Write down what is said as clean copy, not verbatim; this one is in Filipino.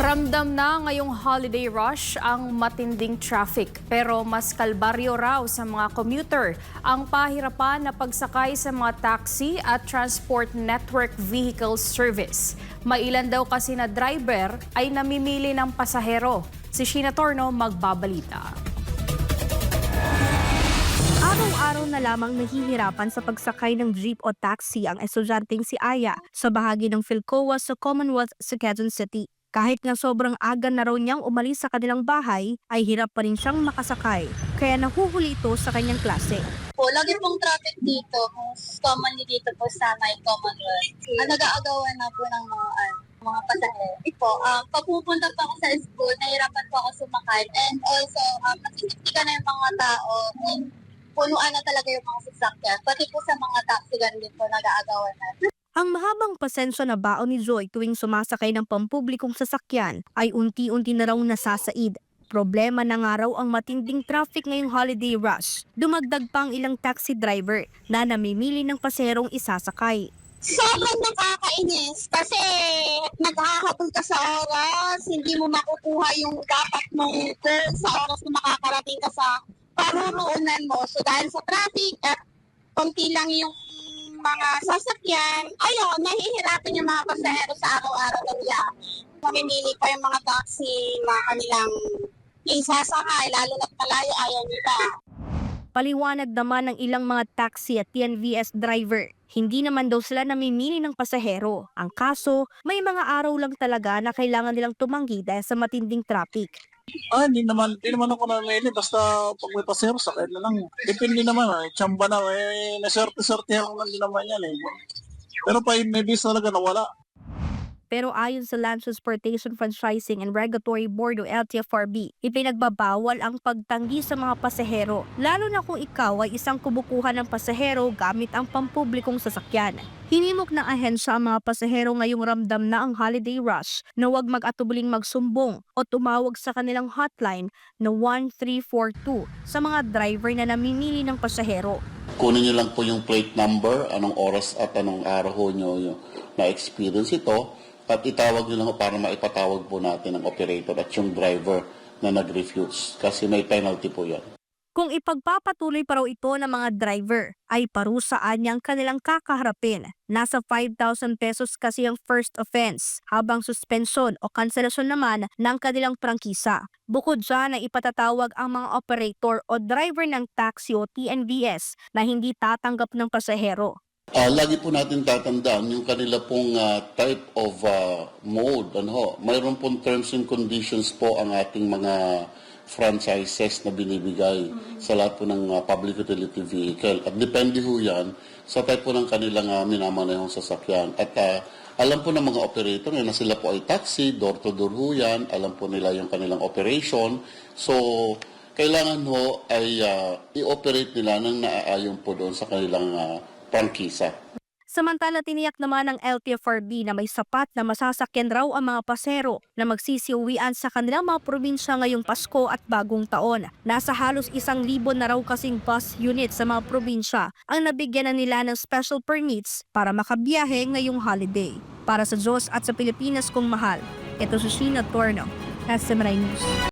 Ramdam na ngayong holiday rush ang matinding traffic pero mas kalbaryo raw sa mga commuter ang pahirapan na pagsakay sa mga taxi at transport network vehicle service. Mailan daw kasi na driver ay namimili ng pasahero. Si Sheena Torno magbabalita. Araw-araw na lamang nahihirapan sa pagsakay ng jeep o taxi ang estudyanteng si Aya sa bahagi ng Philcoa sa Commonwealth sa Quezon City. Kahit nga sobrang aga na raw niyang umalis sa kanilang bahay, ay hirap pa rin siyang makasakay. Kaya nahuhuli ito sa kanyang klase. Lagi pong traffic dito, most commonly dito po sa my Commonwealth. Nag-aagawan na po ng mga pasahero. Pag pupunta po ako sa school, nahirapan po ako sumakay. And also, nasisipika na yung mga tao. Punuan na talaga yung mga sasakyan. Pati po sa mga taxi din po, nag-aagawan na. Ang mahabang pasensya na baon ni Joy tuwing sumasakay ng pampublikong sasakyan ay unti-unti na raw nasasaid. Problema na nga raw ang matinding traffic ngayong holiday rush. Dumagdag pa ang ilang taxi driver na namimili ng paserong isasakay. Sobrang nakakainis kasi naghahabol ka sa oras, hindi mo makukuha yung dapat mong goal sa oras na makakarating ka sa paruroonan mo. So dahil sa traffic at konti lang yung mga sasakyan, ayun, nahihirapan yung mga pasahero sa araw-araw na niya. Mamimili pa yung mga taxi na kanilang isasakay, lalo na't malayo, ayaw nila. Paliwanag naman ng ilang mga taxi at TNVS driver, hindi naman daw sila namimili ng pasahero. Ang kaso, may mga araw lang talaga na kailangan nilang tumanggi dahil sa matinding traffic. Hindi naman ako namili. Basta pag may pasero, sakit na lang. Depende naman, tsamba na. Naserte-serte ako lang din naman yan. Pero pa may bis talaga nawala. Pero ayon sa Land Transportation Franchising and Regulatory Board o LTFRB, ipinagbabawal ang pagtanggi sa mga pasahero, lalo na kung ikaw ay isang kumukuha ng pasahero gamit ang pampublikong sasakyan. Hinimok ng ahensya ang mga pasahero ngayong ramdam na ang holiday rush na huwag mag-atubiling magsumbong o tumawag sa kanilang hotline na 1342 sa mga driver na namimili ng pasahero. Kunin nyo lang po yung plate number, anong oras at anong araw nyo na-experience ito, at itawag nyo lang para maipatawag po natin ang operator at yung driver na nag-refuse kasi may penalty po yan. Kung ipagpapatuloy pa raw ito ng mga driver, ay parusaan niyang kanilang kakaharapin. Nasa 5,000 pesos kasi ang first offense, habang suspensyon o kanselasyon naman ng kanilang prangkisa. Bukod dyan ay ipatatawag ang mga operator o driver ng taxi o TNVS na hindi tatanggap ng pasahero. Lagi po natin tatandaan yung kanila pong type of mode. Mayroon pong terms and conditions po ang ating mga franchises na binibigay sa lahat po ng public utility vehicle. At depende ho yan sa type po ng kanilang minamanehong sasakyan. At alam po ng mga operator na sila po ay taxi, door-to-door ho yan. Alam po nila yung kanilang operation. So, kailangan ho ay i-operate nila nang naaayon po doon sa kanilang prangkisa. Samantala, tiniyak naman ng LTFRB na may sapat na masasakyan raw ang mga pasero na magsisiuwian sa kanilang mga probinsya ngayong Pasko at Bagong Taon. Nasa halos 1,000 na raw kasing bus unit sa mga probinsya ang nabigyan na nila ng special permits para makabiyahe ngayong holiday. Para sa Diyos at sa Pilipinas kong mahal, ito si Sheena Torno, SMRI News.